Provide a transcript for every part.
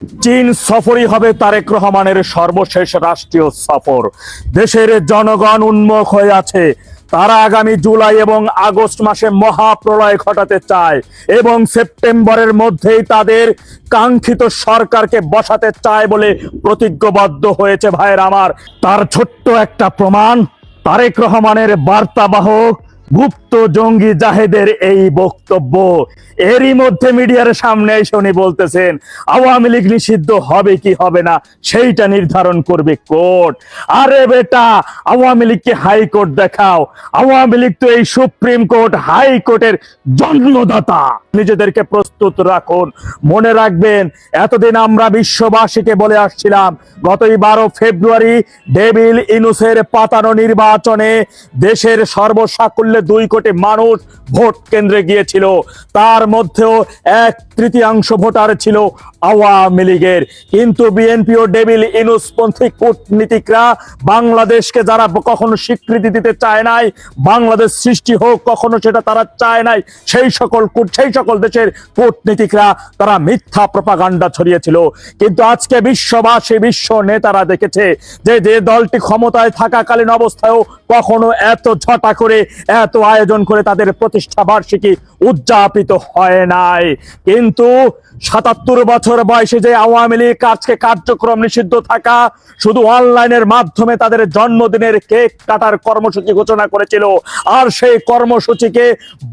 চীন সফরই হবে তারেক রহমানের সর্বশেষ রাষ্ট্রীয় সফর। দেশের জনগণ উন্মুখ হয়ে আছে। তারা আগামী জুলাই এবং আগস্ট মাসে মহাপ্রলয় ঘটাতে চায় এবং সেপ্টেম্বরের মধ্যেই তাদের কাঙ্ক্ষিত সরকারকে বসাতে চায় বলে প্রতিজ্ঞাবদ্ধ হয়েছে ভাইয়ের আমার। তার ছোট্ট একটা প্রমাণ, তারেক রহমানের বার্তাবাহক গুপ্ত জঙ্গি জাহেদের এই বক্তব্য। এরই মধ্যে মিডিয়ার সামনে এসে উনি বলতেছেন আওয়ামী লীগ নিষিদ্ধ হবে কি হবে না সেইটা নির্ধারণ করবে কোর্ট। আরে বেটা, আওয়ামী লীগকে হাইকোর্ট দেখাও। আওয়ামী লীগ তো এই সুপ্রিম কোর্ট হাইকোর্টের জন্মদাতা। নিজেদেরকে প্রস্তুত রাখুন। মনে রাখবেন, এতদিন আমরা বিশ্ববাসীকে বলে আসছিলাম গত 12 ফেব্রুয়ারি ডেভিল ইনুসের পাতানো নির্বাচনে দেশের সর্বসাকুল্যে 2 কোটি মানুষ ভোট কেন্দ্রে গিয়েছিল। তার মধ্যেও 1/3 ভোটার ছিল আওয়ামী লীগের। কিন্তু বিএনপি ও ডেভিল ইনুসপন্থী কূটনীতিকরা বাংলাদেশকে যারা কখনো স্বীকৃতি দিতে চায় নাই, বাংলাদেশ সৃষ্টি হোক কখনো সেটা তারা চায় নাই, সেই সকল দেশের কূটনীতিকরা তারা মিথ্যা প্রপাগান্ডা ছড়িয়েছিল। কিন্তু আজকে বিশ্ববাসী, বিশ্ব নেতারা দেখেছে যে যে দলটি ক্ষমতায় থাকাকালীন অবস্থায়ও কখনো এত ঝটা করে, এত আয়োজন করে তাদের প্রতিষ্ঠা বার্ষিকী উদযাপিত হয় নাই। কিন্তু 77 বছর বয়সে যে আওয়ামী লীগ আজকে কার্যক্রম নিষিদ্ধ থাকা, শুধু অনলাইনের মাধ্যমে তাদের জন্মদিনের কেক কাটার কর্মসূচি ঘোষণা করেছিল। আর সেই কর্মসূচিকে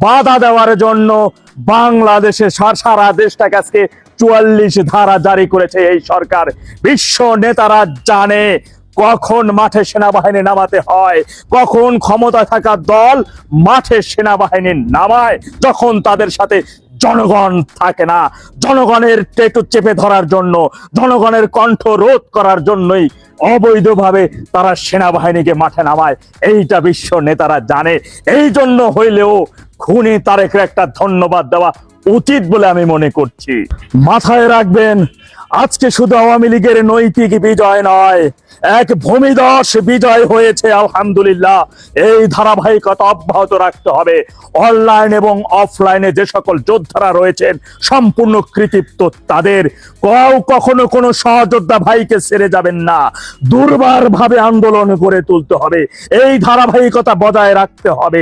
বাধা দেওয়ার জন্য বাংলাদেশে সারা দেশটাকে আজকে 44 ধারা জারি করেছে এই সরকার। বিশ্ব নেতারা জানে কখন মাঠে সেনাবাহিনী নামাতে হয়, কখন ক্ষমতা থাকা দল মাঠে সেনাবাহিনী নামায় যখন তাদের সাথে জনগণ থাকে না। জনগণের টেটু চেপে ধরার জন্য, জনগণের কণ্ঠ রোধ করার জন্যই অবৈধভাবে তারা সেনাবাহিনীকে মাঠে নামায়। এইটা বিশ্ব নেতারা জানে। এই জন্য হইলেও খুনি তারেকের একটা ধন্যবাদ দেওয়া উচিত বলে আমি মনে করছি। মাথায় রাখবেন, আজকে শুধু আওয়ামী লীগের নৈতিক বিজয় নয়, এক ভূমিধস বিজয় হয়েছে আলহামদুলিল্লাহ। এই ধারাবাহিকতা অব্যাহত রাখতে হবে। অনলাইন এবং অফলাইনে যে সকল যোদ্ধারা রয়েছেন সম্পূর্ণ কৃতিত্ব তাদের। কখনো কোনো সহযোদ্ধা ভাইকে ছেড়ে যাবেন না। দুর্বারভাবে আন্দোলন করে তুলতে হবে। এই ধারাবাহিকতা বজায় রাখতে হবে।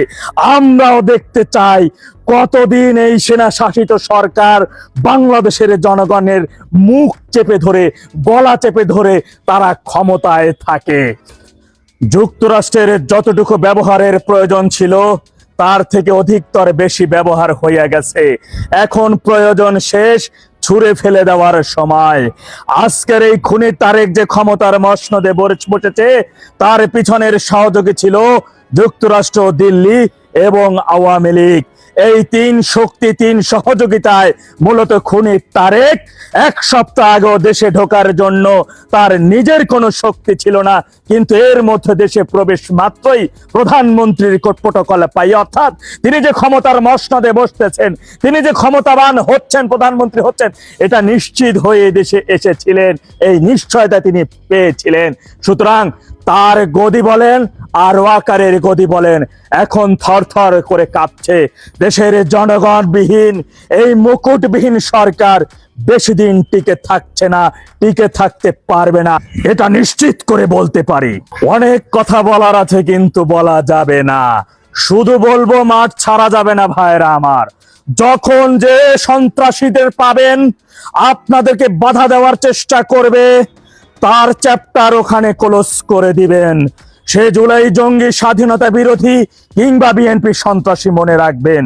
আমরাও দেখতে চাই কতদিন এই সেনা শাসিত সরকার বাংলাদেশের জনগণের মুখ চেপে ধরে, গলা চেপে ধরে তারা ক্ষমতায় থাকে। যুক্তরাষ্ট্রের যতটুকু ব্যবহারের প্রয়োজন ছিল তার থেকে অধিকতর বেশি ব্যবহার হয়ে গেছে। এখন প্রয়োজন শেষ, ছুঁড়ে ফেলে দেওয়ার সময়। আজকের এই খুনি তারেক যে ক্ষমতার মসনদে বসেছে তার পিছনের সহযোগী ছিল যুক্তরাষ্ট্র, দিল্লি এবং আওয়ামী লীগ। এই 3 শক্তি, 3 সহযোগিতায় মূলত খুনি তারেক 1 সপ্তাহ আগে দেশে ঢোকার জন্য তার নিজের কোনো শক্তি ছিল না, কিন্তু এর মধ্যে দেশে প্রবেশ মাত্রই প্রধানমন্ত্রীর প্রটোকল পাই, অর্থাৎ তিনি যে ক্ষমতার মসনদে বসতেছেন, তিনি যে ক্ষমতাবান হচ্ছেন, প্রধানমন্ত্রী হচ্ছেন, এটা নিশ্চিত হয়ে দেশে এসেছিলেন। এই নিশ্চয়তা তিনি পেয়েছিলেন। সুতরাং তার গদি বলেন আর ওয়াকারের গদি বলেন এখন থরথর করে কাঁপছে। দেশের জনগণবিহীন এই মুকুটবিহীন সরকার বেশি দিন টিকে থাকছে না, টিকে থাকতে পারবে না, এটা নিশ্চিত করে বলতে পারি। অনেক কথা বলার আছে কিন্তু বলা যাবে না। শুধু বলবো মাঠ ছাড়া যাবে না ভাইরা আমার। যখন যে সন্ত্রাসীদের পাবেন আপনাদেরকে বাধা দেওয়ার চেষ্টা করবে, তার চ্যাপ্টার ওখানে ক্লোজ করে দিবেন। সে জুলাই জঙ্গি, স্বাধীনতা বিরোধী কিংবা বিএনপি সন্ত্রাসী, মনে রাখবেন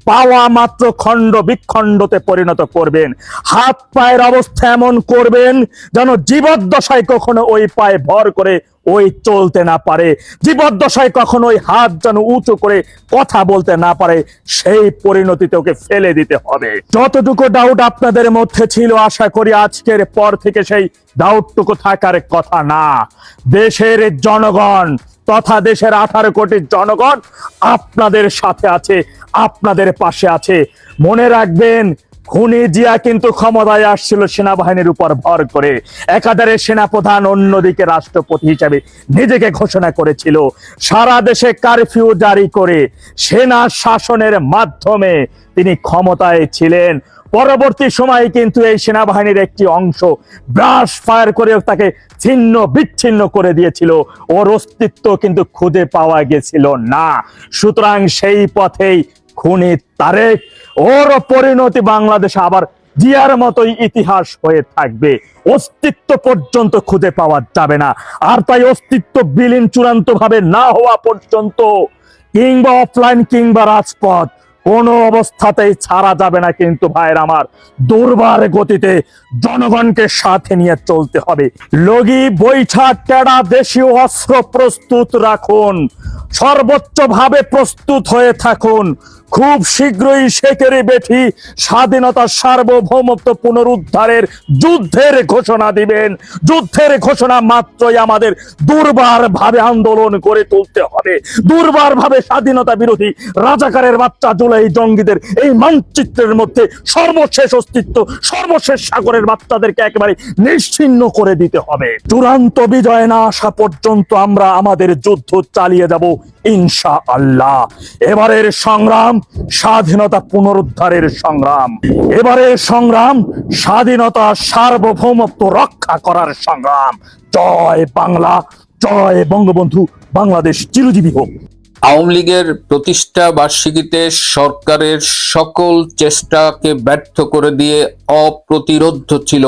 পাওয়া মাত্র খণ্ড বিখণ্ডতে পরিণত করবেন। হাত পায়ের অবস্থা এমন করবেন যেন জীবদ্দশায় কখনো ওই পায়ে ভর করে ওই চলতে না পারে, জীবদ্দশায় কখনো ওই হাত যেন উঁচু করে কথা বলতে না পারে, সেই পরিণতিতে ওকে ফেলে দিতে হবে। যতটুকু ডাউট আপনাদের মধ্যে ছিল, আশা করি আজকের পর থেকে সেই ডাউটটুকু থাকার কথা না। দেশের জনগণ তথা দেশের 18 কোটি জনগণ আপনাদের সাথে আছে, আপনাদের পাশে আছে। মনে রাখবেন, খুনি জিয়া কিন্তু ক্ষমতায় আসছিল সেনাবাহিনীর উপর ভর করে। একাধারে সেনাপ্রধান, অন্যদিকে রাষ্ট্রপতি হিসেবে নিজেকে ঘোষণা করেছিল। সারা দেশে কারফিউ জারি করে সেনা শাসনের মাধ্যমে তিনি ক্ষমতায় ছিলেন। পরবর্তী সময়ে কিন্তু এই সেনাবাহিনীর একটি অংশ ব্রাশ ফায়ার করে তাকে ছিন্ন বিচ্ছিন্ন করে দিয়েছিল। ওর অস্তিত্ব কিন্তু খুঁজে পাওয়া গেছিল না। সুতরাং সেই পথেই খুনি তারেক, ওর পরিণতি বাংলাদেশে আবার জিয়ার মতোই ইতিহাস হয়ে থাকবে। অস্তিত্ব পর্যন্ত খুঁজে পাওয়া যাবে না। আর তাই অস্তিত্ব বিলীন চূড়ান্ত ভাবে না হওয়া পর্যন্ত কিংবা অফলাইন কিংবা রাজপথ কোনো অবস্থাতেই ছাড়া যাবে না। কিন্তু ভাইয়ের আমার, দুর্বার গতিতে জনগণকে সাথে নিয়ে চলতে হবে। লগি বৈঠা টেডা দেশীয় অস্ত্র প্রস্তুত রাখুন, সর্বোচ্চ ভাবে প্রস্তুত হয়ে থাকুন। খুব শীঘ্রই শেখের বেঠি স্বাধীনতা সার্বভৌমত্ব পুনরুদ্ধারের যুদ্ধের ঘোষণা দিবেন। যুদ্ধের ঘোষণা মাত্রই আমাদের দুর্বার ভাবে আন্দোলন করে তুলতে হবে। দুর্বার ভাবে স্বাধীনতা বিরোধী রাজাকারের বাচ্চা জুলাই জঙ্গিদের এই মানচিত্রের মধ্যে সর্বশেষ অস্তিত্ব, সর্বশেষ সাগরের বাচ্চাদেরকে একেবারে নিশ্চিহ্ন করে দিতে হবে। চূড়ান্ত বিজয় না আসা পর্যন্ত আমরা আমাদের যুদ্ধ চালিয়ে যাব ইনশাআল্লাহ। এবারের সংগ্রাম স্বাধীনতা পুনরুদ্ধারের সংগ্রাম। এবারের সংগ্রাম স্বাধীনতা সার্বভৌমত্ব রক্ষা করার সংগ্রাম। জয় বাংলা, জয় বঙ্গবন্ধু, বাংলাদেশ চিরজীবী হোক। আওয়ামী লীগের প্রতিষ্ঠা বার্ষিকীতে সরকারের সকল চেষ্টাকে ব্যর্থ করে দিয়ে অপ্রতিরোধ্য ছিল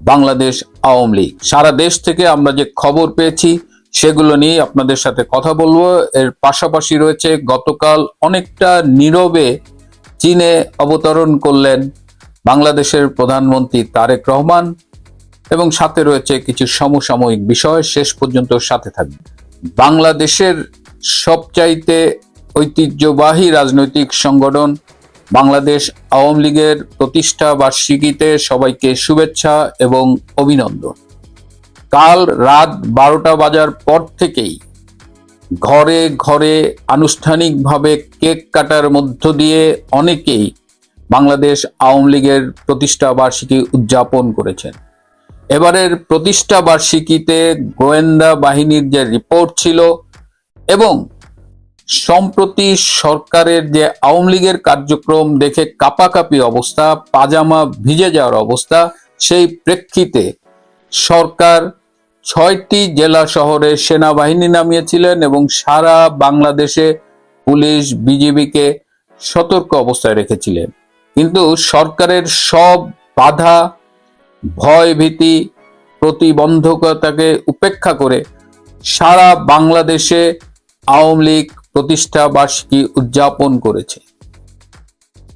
বাংলাদেশ আওয়ামী লীগ। সারা দেশ থেকে আমরা যে খবর পেয়েছি সেগুলো নিয়ে আপনাদের সাথে কথা বলবো। এর পাশাপাশি রয়েছে গতকাল অনেকটা নীরবে চীনে অবতরণ করলেন বাংলাদেশের প্রধানমন্ত্রী তারেক রহমান, এবং সাথে রয়েছে কিছু সমসাময়িক বিষয়। শেষ পর্যন্ত সাথে থাকবে। বাংলাদেশের সবচাইতে ঐতিহ্যবাহী রাজনৈতিক সংগঠন বাংলাদেশ আওয়ামী লীগের প্রতিষ্ঠা বার্ষিকীতে সবাইকে শুভেচ্ছা এবং অভিনন্দন। কাল রাত 12টা বাজার পর থেকেই ঘরে ঘরে আনুষ্ঠানিকভাবে কেক কাটার মধ্য দিয়ে অনেকেই বাংলাদেশ আওয়ামী লীগের প্রতিষ্ঠা বার্ষিকী উদযাপন করেছেন। এবারের প্রতিষ্ঠা বার্ষিকীতে গোয়েন্দা বাহিনীর যে রিপোর্ট ছিল এবং সম্প্রতি সরকারের যে আওয়ামী লীগের কার্যক্রম দেখে কাঁপাকাঁপি অবস্থা, পাজামা ভিজে যাওয়ার অবস্থা, সেই প্রেক্ষিতে সরকার 6টি জেলা শহরে সেনাবাহিনী নামিয়েছিলেন এবং সারা বাংলাদেশে পুলিশ বিজিবিকে সতর্ক অবস্থায় রেখেছিলেন। কিন্তু সরকারের সব বাধা, ভয় ভীতি, প্রতিবন্ধকতাকে উপেক্ষা করে সারা বাংলাদেশে আওয়ামী লীগ প্রতিষ্ঠা বার্ষিকী উদযাপন করেছে।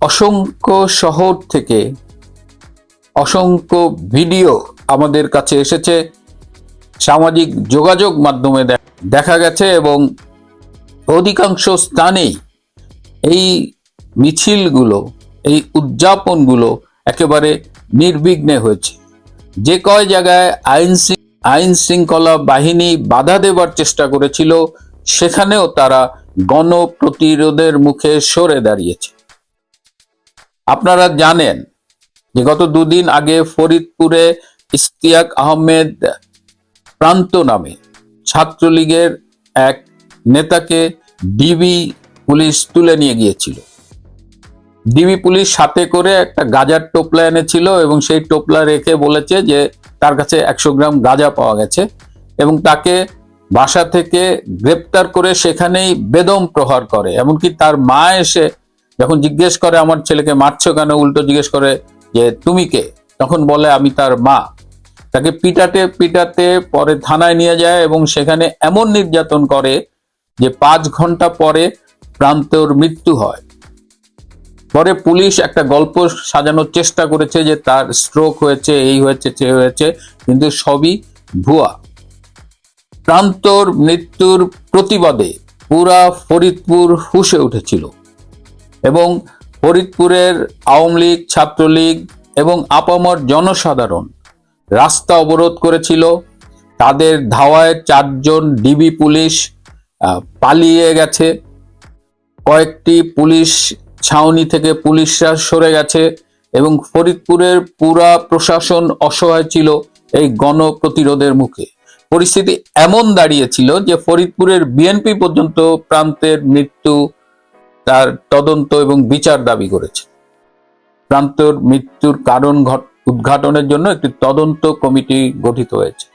অসংখ্য শহর থেকে অসংখ্য ভিডিও আমাদের কাছে এসেছে, সামাজিক যোগাযোগ মাধ্যমে দেখা গেছে, এবং অধিকাংশ স্থানেই এই মিছিলগুলো, এই উদযাপনগুলো একেবারে নির্বিঘ্নে হয়েছে। যে কয় জায়গায় আইন শৃঙ্খলা বাহিনী বাধা দেবার চেষ্টা করেছিল সেখানেও তারা গণপ্রতিরোধের মুখে সরে দাঁড়িয়েছে। আপনারা জানেন যে গত দুদিন আগে ফরিদপুরে ইশতিয়াক আহমেদ প্রান্ত নামে ছাত্রলীগের এক নেতাকে ডিবি পুলিশ তুলে নিয়ে গিয়েছিল। ডিবি পুলিশ সাথে করে একটা গাঁজার টোপলা এনেছিল এবং সেই টোপলা রেখে বলেছে যে তার কাছে 100 গ্রাম গাঁজা পাওয়া গেছে, এবং তাকে বাসা থেকে গ্রেপ্তার করে সেখানেই বেদম প্রহার করে। এমনকি তার মা এসে যখন জিজ্ঞেস করে আমার ছেলেকে মারছো কেন, উল্টো জিজ্ঞেস করে যে তুমি কে, তখন বলে আমি তার মা। তাকে পিটাতে পিটাতে পরে থানায় নিয়ে যায় এবং সেখানে এমন নির্যাতন করে যে 5 ঘন্টা পরে প্রান্তর মৃত্যু হয়। পরে পুলিশ একটা গল্প সাজানোর চেষ্টা করেছে যে তার স্ট্রোক হয়েছে, এই হয়েছে, সে হয়েছে, কিন্তু সবই ভুয়া। প্রান্তর মৃত্যুর প্রতিবাদে পুরা ফরিদপুর ফুঁসে উঠেছিল এবং ফরিদপুরের আওয়ামী লীগ, ছাত্রলীগ এবং আপামর জনসাধারণ রাস্তা অবরোধ করেছিল। তাদের ধাওয়ায় 4 জন ডিবি পুলিশ পালিয়ে গেছে। কয়েকটি পুলিশ ছাউনি থেকে পুলিশরা সরে গেছে এবং ফরিদপুরের পুরা প্রশাসন অসহায় ছিল এই গণপ্রতিরোধের মুখে। পরিস্থিতি এমন দাঁড়িয়েছিল যে ফরিদপুরের বিএনপি পর্যন্ত প্রান্তের মৃত্যু তার তদন্ত এবং বিচার দাবি করেছে। প্রান্তর মৃত্যুর কারণ উদ্ঘাটনের জন্য একটি তদন্ত কমিটি গঠিত হয়েছে।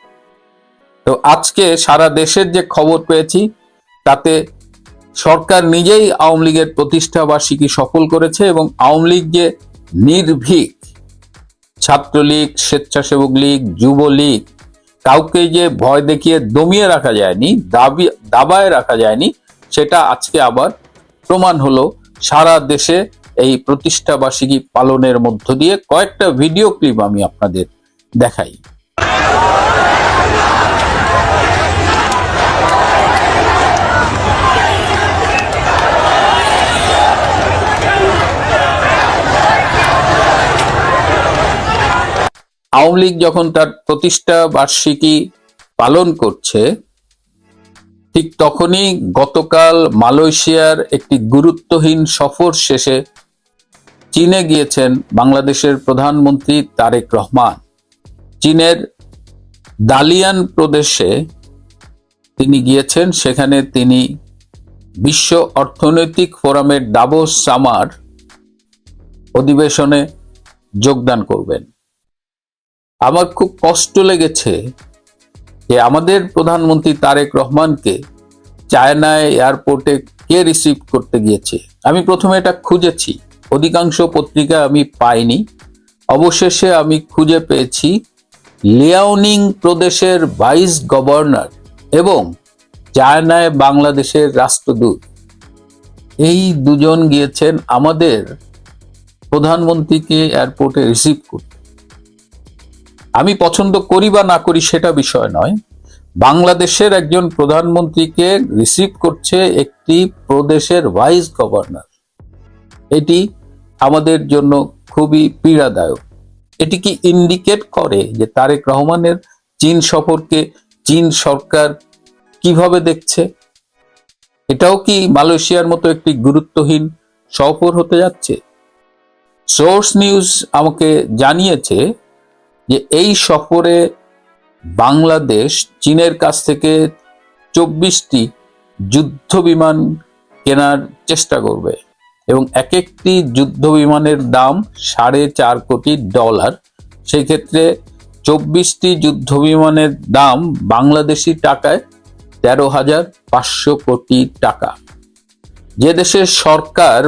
তো আজকে সারা দেশের যে খবর পেয়েছি তাতে সরকার নিজেই আওয়ামী লীগের প্রতিষ্ঠা বার্ষিকী সফল করেছে এবং আওয়ামী লীগ যে নির্ভীক, ছাত্রলীগ, স্বেচ্ছাসেবক লীগ, যুবলীগ, কাউকে যে ভয় দেখিয়ে দমিয়ে রাখা যায়নি, দাবায় রাখা যায়নি, সেটা আজকে আবার প্রমাণ হলো সারা দেশে এই প্রতিষ্ঠা বার্ষিকী পালনের মধ্য দিয়ে। কয়েকটা ভিডিও ক্লিপ আমি আপনাদের দেখাই। আওয়ামী লীগ যখন তার প্রতিষ্ঠা বার্ষিকী পালন করছে, ঠিক তখনই গতকাল মালয়েশিয়ার একটি গুরুত্বহীন সফর শেষে চীনে গিয়েছেন বাংলাদেশের প্রধানমন্ত্রী তারেক রহমান। চীনের দালিয়ান প্রদেশে তিনি গিয়েছেন, সেখানে তিনি বিশ্ব অর্থনৈতিক ফোরামের দাভোস সামার অধিবেশনে যোগদান করবেন। আমার খুব কষ্ট লেগেছে যে আমাদের প্রধানমন্ত্রী তারেক রহমানকে চায়নায় এয়ারপোর্টে কে রিসিভ করতে গিয়েছে। আমি প্রথমে এটা খুঁজেছি, অধিকাংশ পত্রিকা আমি পাইনি। অবশেষে আমি খুঁজে পেয়েছি লিয়াওনিং প্রদেশের ভাইস গভর্নর এবং চায়নায় বাংলাদেশের রাষ্ট্রদূত, এই দুজন গিয়েছেন আমাদের প্রধানমন্ত্রীকে এয়ারপোর্টে রিসিভ করতে। আমি পছন্দ করি বা না করি সেটা বিষয় নয়, বাংলাদেশের একজন প্রধানমন্ত্রীকে রিসিভ করছে একটি প্রদেশের ভাইস গভর্নর। এটি আমাদের জন্য খুবই পীড়াদায়ক। এটি কি ইন্ডিকেট করে যে তারেক রহমানের চীন সফরকে চীন সরকার কিভাবে দেখছে? এটাও কি মালয়েশিয়ার মতো একটি গুরুত্বহীন সফর হতে যাচ্ছে? সোর্স নিউজ আমাকে জানিয়েছে যে এই সফরে বাংলাদেশ চীনের কাছ থেকে 24টি যুদ্ধ বিমান কেনার চেষ্টা করবে এবং এক একটি যুদ্ধ বিমানের দাম $4.5 কোটি। সেই ক্ষেত্রে 24টি যুদ্ধ বিমানের দাম বাংলাদেশি টাকায় 13,500 কোটি টাকা। যে দেশের সরকার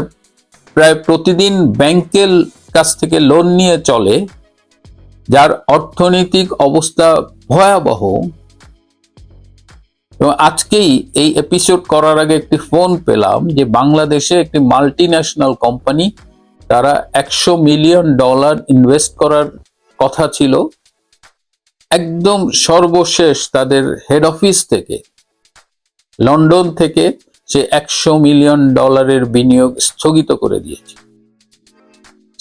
প্রায় প্রতিদিন ব্যাংকের কাছ থেকে লোন নিয়ে চলে, যার অর্থনৈতিক অবস্থা ভয়াবহ, এবং আজকেই এই এপিসোড করার আগে একটি ফোন পেলাম যে বাংলাদেশে একটি মাল্টি ন্যাশনাল কোম্পানি, তারা $100 মিলিয়ন ইনভেস্ট করার কথা ছিল, একদম সর্বশেষ তাদের হেড অফিস থেকে লন্ডন থেকে সে $100 মিলিয়ন বিনিয়োগ স্থগিত করে দিয়েছে।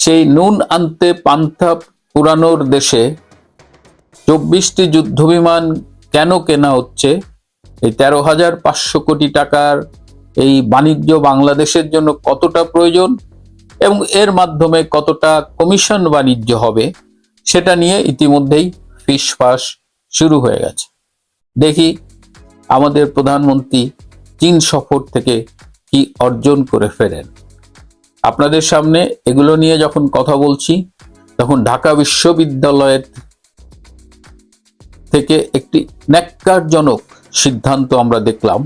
সেই নুন আনতে পান্থা পুরানোর দেশে 24টি যুদ্ধবিমান কেন কেনা হচ্ছে? এই 13,500 কোটি টাকার এই বাণিজ্য বাংলাদেশের জন্য কতটা প্রয়োজন এবং এর মাধ্যমে কতটা কমিশন বাণিজ্য হবে, সেটা নিয়ে ইতিমধ্যেই ফিসফাস শুরু হয়ে গেছে। দেখি আমাদের প্রধানমন্ত্রী চীন সফর থেকে কি অর্জন করে ফেরেন। আপনাদের সামনে এগুলো নিয়ে যখন কথা বলছি, তখন ঢাকা বিশ্ববিদ্যালয়ের থেকে একটি ন্যাক্কারজনক সিদ্ধান্ত আমরা দেখলাম।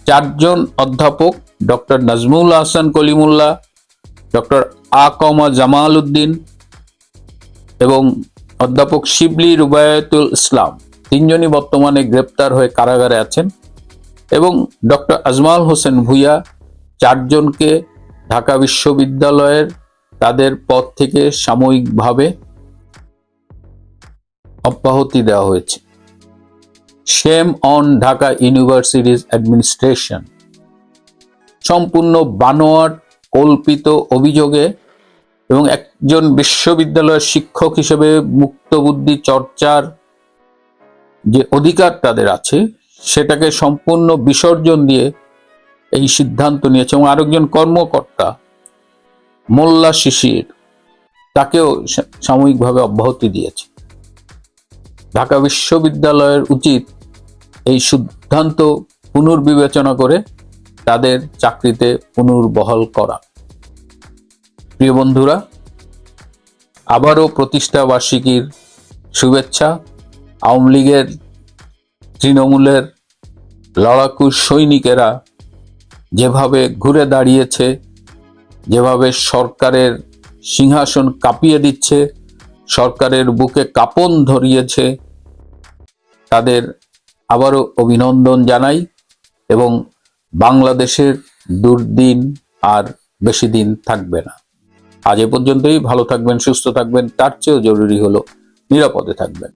4 জন অধ্যাপক, ডক্টর নাজমুল হাসান কলিমুল্লাহ, ডক্টর আকমা জামাল উদ্দিন এবং অধ্যাপক শিবলি রুবায়াতুল ইসলাম, 3 জনই বর্তমানে গ্রেপ্তার হয়ে কারাগারে আছেন এবং ডক্টর আজমাল হোসেন ভুইয়া 4 জনকে ঢাকা বিশ্ববিদ্যালয়ের তাদের পদ থেকে সাময়িকভাবে অব্যাহতি দেওয়া হয়েছে। Shame on Dhaka universities administration. সম্পূর্ণ বানোয়াট কল্পিত অভিযোগে এবং একজন বিশ্ববিদ্যালয়ের শিক্ষক হিসেবে মুক্তবুদ্ধি চর্চার যে অধিকার তাদের আছে সেটাকে সম্পূর্ণ বিসর্জন দিয়ে এই সিদ্ধান্ত নিয়েছে। এবং আরেকজন কর্মকর্তা মোল্লা শিশির, তাকেও সাময়িকভাবে অব্যাহতি দিয়েছে। ঢাকা বিশ্ববিদ্যালয়ের উচিত এই সিদ্ধান্ত পুনর্বিবেচনা করে তাদের চাকরিতে পুনর্বহাল করা। প্রিয় বন্ধুরা, আবারও প্রতিষ্ঠা বার্ষিকীর শুভেচ্ছা। আওয়ামী লীগের, তৃণমূলের লড়াকু সৈনিকেরা যেভাবে ঘুরে দাঁড়িয়েছে, যেভাবে সরকারের সিংহাসন কাঁপিয়ে দিচ্ছে, সরকারের বুকে কাঁপন ধরিয়েছে, তাদের আবারও অভিনন্দন জানাই এবং বাংলাদেশের দুর্দিন আর বেশি দিন থাকবে না। আজ এ পর্যন্তই। ভালো থাকবেন, সুস্থ থাকবেন, তার চেয়েও জরুরি হলো নিরাপদে থাকবেন।